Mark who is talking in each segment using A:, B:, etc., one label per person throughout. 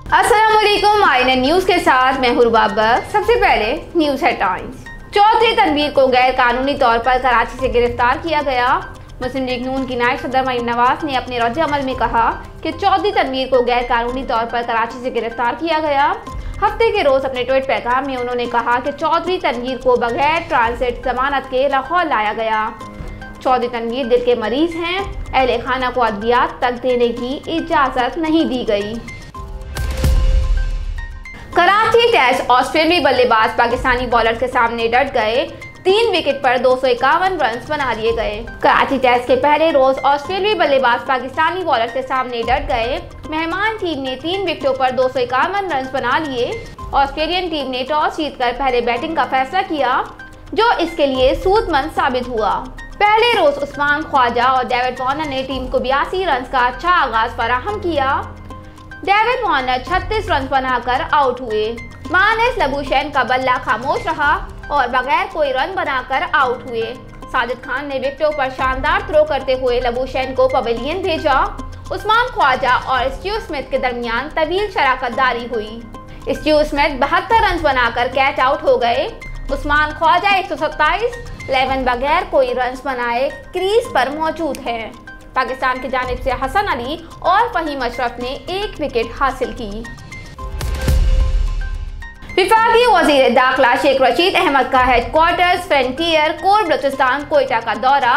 A: अस्सलामुअलैकुम, INN news के साथ मैं हुरबाबर। सबसे पहले न्यूज़ हेडलाइंस। चौधरी तनवीर को गैर कानूनी तौर पर कराची से गिरफ्तार किया गया। मुस्लिम लीग नून की नायब सदर मरीम नवाज ने अपने रद्द अमल में कहा कि चौधरी तनवीर को गैर कानूनी तौर पर कराची से गिरफ्तार किया गया। हफ्ते के रोज अपने ट्वीट पैगाम में उन्होंने कहा कि चौधरी तनवीर को बगैर ट्रांसिट जमानत के लाहौर लाया गया। चौधरी तनवीर दिल के मरीज हैं, अहले खाना को अद्वियात तक देने की इजाज़त नहीं दी गई। कराची टेस्ट ऑस्ट्रेलियाई बल्लेबाज पाकिस्तानी बॉलर के सामने डट गए। 3 विकेट पर 251 रन बना लिए गए। कराची टेस्ट के पहले रोज ऑस्ट्रेलियाई बल्लेबाज पाकिस्तानी बॉलर के सामने डट गए। मेहमान टीम ने 3 विकेटों पर 251 रन बना लिए। ऑस्ट्रेलियन टीम ने टॉस जीतकर पहले बैटिंग का फैसला किया, जो इसके लिए सूदमंद साबित हुआ। पहले रोज उस्मान ख्वाजा और डेविड वार्नर ने टीम को 82 रन का अच्छा आगाज फराहम किया। डेविड वार्नर 36 रन बनाकर आउट हुए। मानस लबूशैन का बल्ला खामोश रहा और बगैर कोई रन बनाकर आउट हुए। साजिद खान ने विकेटों पर शानदार थ्रो करते हुए लबूशैन को पवेलियन भेजा। उस्मान ख्वाजा और स्टीव स्मिथ के दरमियान तवील शराकतदारी हुई। स्टीव स्मिथ 72 रन बनाकर कैच आउट हो गए। उस्मान ख्वाजा 127 11 बगैर कोई रन बनाए क्रीज पर मौजूद हैं। पाकिस्तान की जानिब से हसन अली और फहीम अशरफ ने 1 विकेट हासिल की। विफाकी वज़ीर दाखिला शेख रशीद अहमद का headquarters frontier core Balochistan Quetta का दौरा।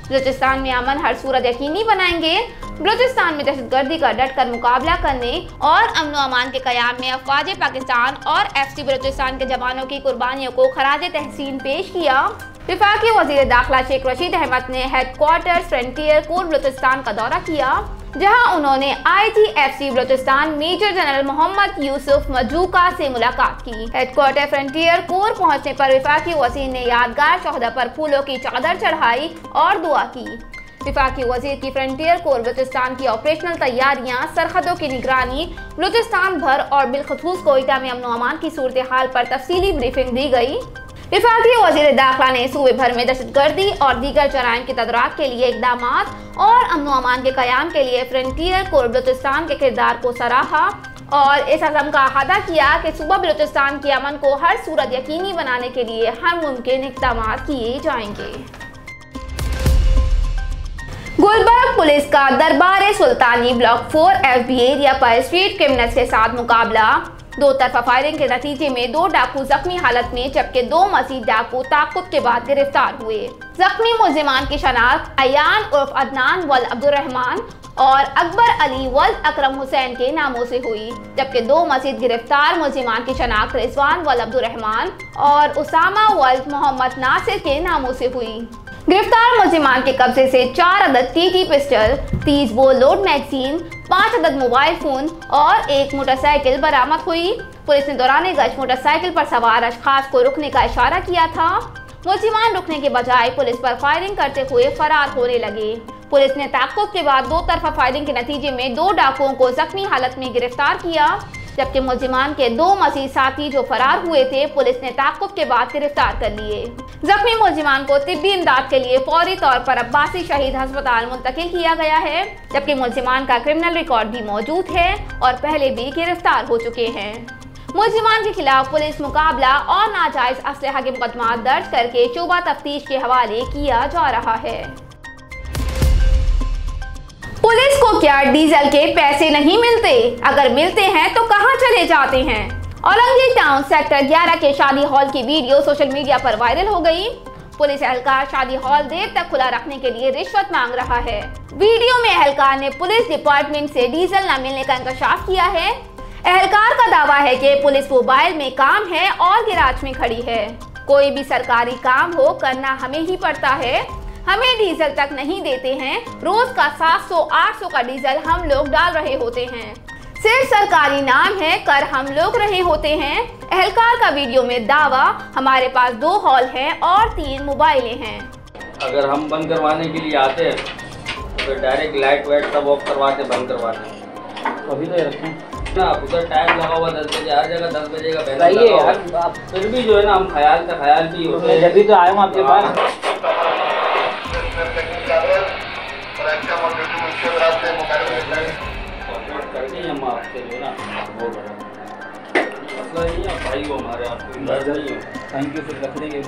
A: बलूचिस्तान में अमन हर सूरत यकीनी बनाएंगे। बलूचिस्तान में दहशतगर्दी का डटकर मुकाबला करने और अमन व अमान के क़याम में अफ़वाज पाकिस्तान और FC बलूचिस्तान के जवानों की कुर्बानियों को खराज तहसीन पेश किया। विफाकी वज़ीर दाखिला शेख रशीद अहमद ने हेडक्वार्टर्स फ्रंटियर कोर बलूचिस्तान का दौरा किया, जहां उन्होंने IGFC Balochistan major general Mohammad Yusuf Majuka से मुलाकात की। हेडक्वार्टर फ्रंटियर कोर पहुंचने पर विफाकी वज़ीर ने यादगार शोहदा पर फूलों की चादर चढ़ाई और दुआ की। विफाकी वज़ीर की फ्रंटियर कोर बलूचिस्तान की ऑपरेशनल तैयारियां, सरहदों की निगरानी, बलूचिस्तान भर और बिलखसूस कोयटा में अमन व अमान की सूरत हाल पर तफसीली ब्रीफिंग दी गई। विफाकी वज़ीर दाखिला ने सूबे भर में दहशतगर्दी और दीगर जराइम के तदराक के लिए इक़दामात और अमन व अमान के क़याम के लिए फ्रंटियर कोर बलूचिस्तान के किरदार को सराहा और इस अज़म का अहाता किया कि सूबा बलूचिस्तान के अमन को हर सूरत यकीनी बनाने के लिए हर मुमकिन इक़दामात किए जाएंगे। गुलबर्ग पुलिस का दरबार सुल्तानी ब्लॉक 4 FB एरिया पर स्ट्रीट क्रिमिनल्स के साथ मुकाबला। 2 तरफा फायरिंग के नतीजे में 2 डाकू जख्मी हालत में, जबकि 2 मजीद डाकू ताक़ुब के बाद गिरफ्तार हुए। जख्मी मुल्जिमान की शनाख्त अयान उर्फ अदनान वल अब्दुर्रहमान और अकबर अली वल अकरम हुसैन के नामों से हुई, जबकि 2 मजीद गिरफ्तार मुल्जिमान की शनाख्त रिजवान वल अब्दुर्रहमान और उसामा वल मोहम्मद नासिर के नामों से हुई। गिरफ्तार मुल्जिमान के कब्जे से 4 अदद TT पिस्टल, 30 बोल लोड मैगजीन, 5 अदद मोबाइल फोन और 1 मोटरसाइकिल बरामद हुई। पुलिस ने दौरान गश्त मोटरसाइकिल पर सवार अशखास को रुकने का इशारा किया था। मुल्जिमान रुकने के बजाय पुलिस पर फायरिंग करते हुए फरार होने लगे। पुलिस ने ताक़ुब के बाद 2 तरफा फायरिंग के नतीजे में 2 डाकुओं को जख्मी हालत में गिरफ्तार किया, जबकि मुल्जिमान के 2 मजीद साथी जो फरार हुए थे पुलिस ने ताक़ुब के बाद गिरफ्तार कर लिए। जख्मी मुल्जिमान को तिब्बी इमदाद के लिए फौरी तौर पर अब्बासी शहीद अस्पताल मुंतकिल किया गया है, जबकि मुल्जिमान का क्रिमिनल रिकॉर्ड भी मौजूद है और पहले भी गिरफ्तार हो चुके हैं। मुल्जिमान के खिलाफ पुलिस मुकाबला और नाजायज असलहा के मुकदमा दर्ज करके शोबा तफ्तीश के हवाले किया जा रहा है। पुलिस को क्या डीजल के पैसे नहीं मिलते? अगर मिलते हैं तो कहां चले जाते हैं? औरंगजेब टाउन सेक्टर 11 के शादी हॉल की वीडियो सोशल मीडिया पर वायरल हो गई। पुलिस एहलकार शादी हॉल देर तक खुला रखने के लिए रिश्वत मांग रहा है। वीडियो में एहलकार ने पुलिस डिपार्टमेंट से डीजल न मिलने का इंकशाफ किया है। एहलकार का दावा है कि पुलिस मोबाइल में काम है और गिराज में खड़ी है। कोई भी सरकारी काम हो करना हमें ही पड़ता है, हमें डीजल तक नहीं देते हैं। रोज का 700-800 का डीजल हम लोग डाल रहे होते हैं। सिर्फ सरकारी नाम है, कर हम लोग रहे होते हैं। एहलकार का वीडियो में दावा, हमारे पास 2 हॉल हैं और 3 मोबाइलें हैं।
B: अगर हम बंद करवाने के लिए आते हैं तो डायरेक्ट लाइट वाइट सब ऑफ करवाते, बंद करवाते। अभी तो रखें ना, उधर टाइम लगा हुआ 10 बजे, हर जगह 10 बजे का बैनर लगा हुआ। फिर भी जो है ना, हम ख्याल भी होते हैं।
C: जब भी तो आए हूँ आपके पास।
B: करके हम उसके लिए ना वो करो, मसला नहीं है भाई वो हमारे आपको
C: थैंक यू, फिर रख देंगे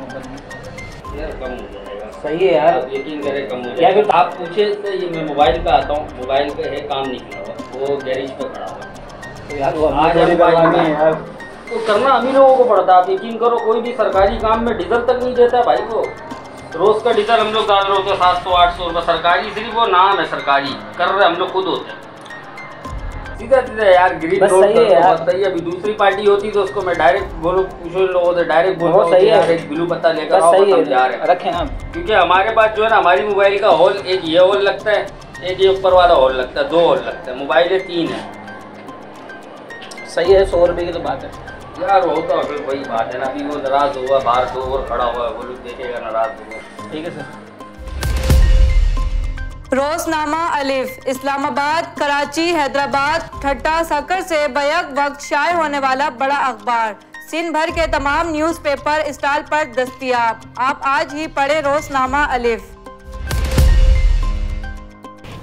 B: यार कम हो जाएगा।
C: सही है यार,
B: आप यकीन करें कम हो जाएगा। फिर आप पूछे तो ये मैं मोबाइल पे आता हूँ, मोबाइल पे है काम निकला हुआ, वो गैरेज पे खड़ा हुआ
C: तो यार वो
B: आज
C: हमें करवानी है यार,
B: तो करना हम ही लोगों को पड़ता है। आप यकीन करो कोई भी सरकारी काम में डीजल तक नहीं देता भाई को। रोज का डीजल हम लोग डाल रहे होते 700-800 रुपये, सरकारी सिर्फ वो नाम है, सरकारी कर रहे हम लोग खुद होते हैं। सीधा सीधा यार ग्रीन रोड सही है। अभी दूसरी पार्टी होती तो उसको मैं डायरेक्ट बोलो, पूछो लोगों से डायरेक्ट बोलो सही है, एक ब्लू पत्ता लेकर आओ समझा रहे
C: रखे ना,
B: क्योंकि हमारे पास जो है ना हमारी मोबाइल का हॉल, एक ये हॉल लगता है, एक ये ऊपर वाला हॉल लगता है, 2 हॉल लगता है, मोबाइल 3 है।
C: सही है, 100 रुपये की तो बात है
B: यार वो तो अभी वही बात है ना, अभी वो नाराज हुआ बाहर 2 और खड़ा हुआ है, वो लोग देखेगा नाराज हुआ।
C: ठीक है सर।
D: रोजनामा अलिफ इस्लामाबाद, कराची, हैदराबाद, ठट्टा, सक्कर से बैक वक्त शाये होने वाला बड़ा अखबार सिंध भर के तमाम न्यूज़पेपर स्टॉल पर दस्तयाब। आप आज ही पढ़े रोजनामा अलिफ।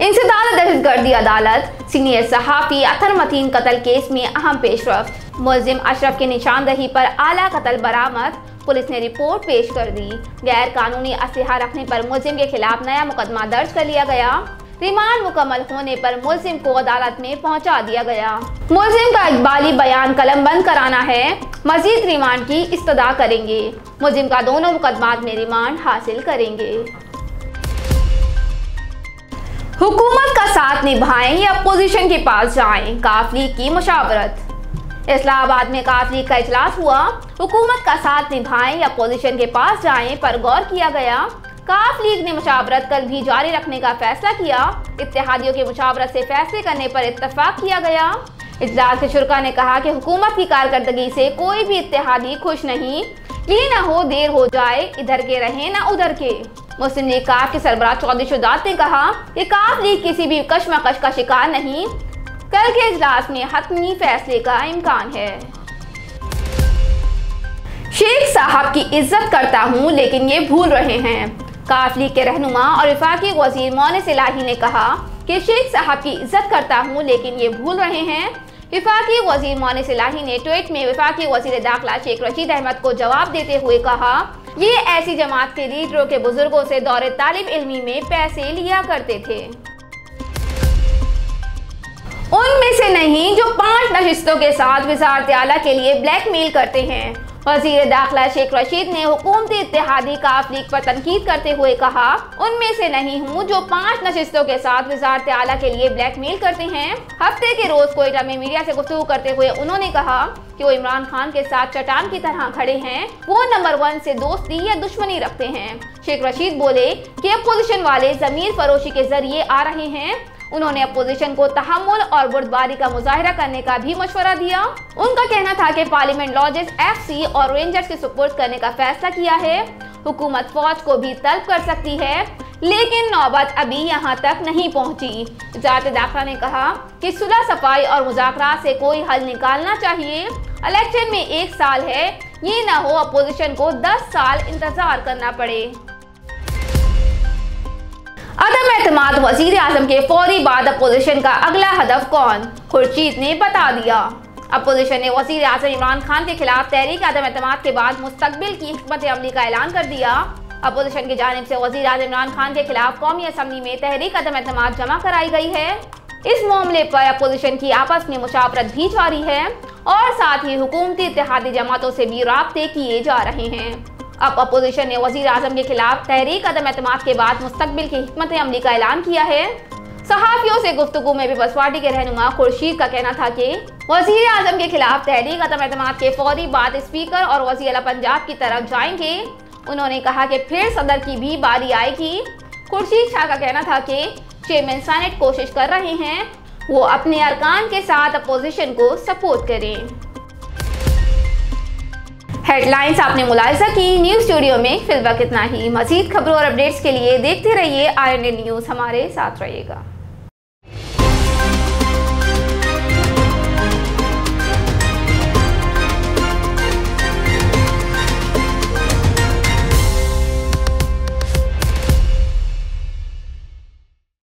A: इंसदाद दहशतगर्दी अदालत, सीनियर सहाफ़ी अतर मतीन कत्ल केस में अहम पेशरफ्त। मुलजिम अशरफ की निशानदही पर आला कत्ल बरामद, पुलिस ने रिपोर्ट पेश कर दी। गैर कानूनी असलहा रखने पर मुलजिम के खिलाफ नया मुकदमा दर्ज कर लिया गया। रिमांड मुकम्मल होने पर मुलजिम को अदालत में पहुंचा दिया गया। मुलजिम का इकबाली बयान कलम बंद कराना है, मजीद रिमांड की इस्तदा करेंगे। मुलजिम का दोनों मुकदमात में रिमांड हासिल करेंगे। हुकूमत का साथ निभाएं या अपोजिशन के पास जाएं, काफ लीग की मुशावरत। इस्लामाबाद में काफ लीग का इजलास हुआ। हुकूमत का साथ निभाएं या अपोजिशन के पास जाएं पर गौर किया गया। काफ लीग ने मुशावरत कल भी जारी रखने का फैसला किया। इत्तेहादियों के मुशावरत से फैसले करने पर इत्तफाक किया गया। इजलास के शुरा ने कहा कि हुकूमत की कारकर्दगी से कोई भी इत्तेहादी खुश नहीं, ये ना हो देर हो जाए, इधर के रहे ना उधर के। मुस्लिम लीग काफ के सरबराह चौधरी शुजात ने कहा कि काफ लीग किसी भी कशमकश का शिकार नहीं, कल के इजलास में हतमी फैसले का इम्कान है। शेख साहब की इज्जत करता हूं लेकिन ये भूल रहे हैं। काफ लीग के रहनुमा और वफाकी वजीर मोनिस इलाही ने कहा कि शेख साहब की इज्जत करता हूं लेकिन ये भूल रहे हैं। वफाकी वजीर मोनिस इलाही ने ट्वीट में वफाकी वजीर दाखिला शेख रशीद अहमद को जवाब देते हुए कहा, ये ऐसी जमात के लीडरों के बुजुर्गों से दौरे तालिब इल्मी में पैसे लिया करते थे, उनमें से नहीं जो 5 नशिस्तों के साथ वज़ारत आला के लिए ब्लैकमेल करते हैं। वज़ीर दाखिला शेख रशीद ने हुकूमती इत्तेहादी काफ लीग पर तनकीद करते हुए कहा, उनमें से नहीं हूँ जो 5 नशिस्तों के साथ वज़ारत आला के लिए ब्लैकमेल करते हैं। हफ्ते के रोज कोयटा में मीडिया से गुफ्तगू करते हुए उन्होंने कहा कि वो इमरान खान के साथ चट्टान की तरह खड़े हैं, वो नंबर 1 से दोस्ती या दुश्मनी रखते हैं। शेख रशीद बोले कि अपोजिशन वाले ज़मीर फरोशी के जरिए आ रहे हैं। उन्होंने अपोजिशन को तहम्मुल और बुर्दबारी का मुजाहिरा करने का भी मशवरा दिया। उनका कहना था कि पार्लियामेंट लॉजेस FC और रेंजर्स के सुपुर्द करने का फैसला किया है। हुकूमत फौज को भी तलब कर सकती है, लेकिन नौबत अभी यहाँ तक नहीं पहुँची। वज़ारत दाखिला ने कहा कि सुलह सफाई और मुज़ाकरात से कोई हल निकालना चाहिए। इलेक्शन में 1 साल है, ये ना हो अपोजिशन को 10 साल इंतजार करना पड़े। अदम एतमाद वज़ीर आज़म के फौरी बाद अपोजिशन का अगला हदफ कौन, खुर्शीद ने बता दिया। अपोजिशन ने वज़ीर आज़म इमरान खान के खिलाफ तहरीक अदम एतमाद के बाद मुस्तकबिल की हिकमत अमली का ऐलान कर दिया। अपोजिशन की जानिब से वज़ीर आज़म इमरान खान के खिलाफ कौमी असम्बली में तहरीक अदम एतमाद जमा कराई गई है। इस मामले पर अपोजिशन की आपस में मुशावरत भी जारी है और साथ ही हुकूमती इत्तेहादी जमातों से भी राब्ते किए जा रहे हैं। अब अपोजिशन ने वज़ीर आज़म के खिलाफ तहरीक अदम एतमाद के बाद मुस्तकबिल की हिकमत अमली का ऐलान किया है। सहाफ़ियों से गुफ्तगू में पीपल्स पार्टी के रहनुमा खुर्शीद का कहना था कि वज़ीर आज़म के खिलाफ तहरीक अदम एतमाद के फौरी बाद स्पीकर और वज़ीर आला पंजाब की तरफ जाएंगे। उन्होंने कहा कि फिर सदर की भी बारी आएगी। खुर्शीद शाह का कहना था कि चेयरमैन सेनेट कोशिश कर रहे हैं, वो अपने अरकान के साथ अपोजिशन को सपोर्ट करें। हेडलाइंस आपने मुलाहिजा की। न्यूज़ स्टूडियो में फिलहाल इतना ही। मज़ीद खबरों और अपडेट्स के लिए देखते रहिए RNA न्यूज़, हमारे साथ रहिएगा।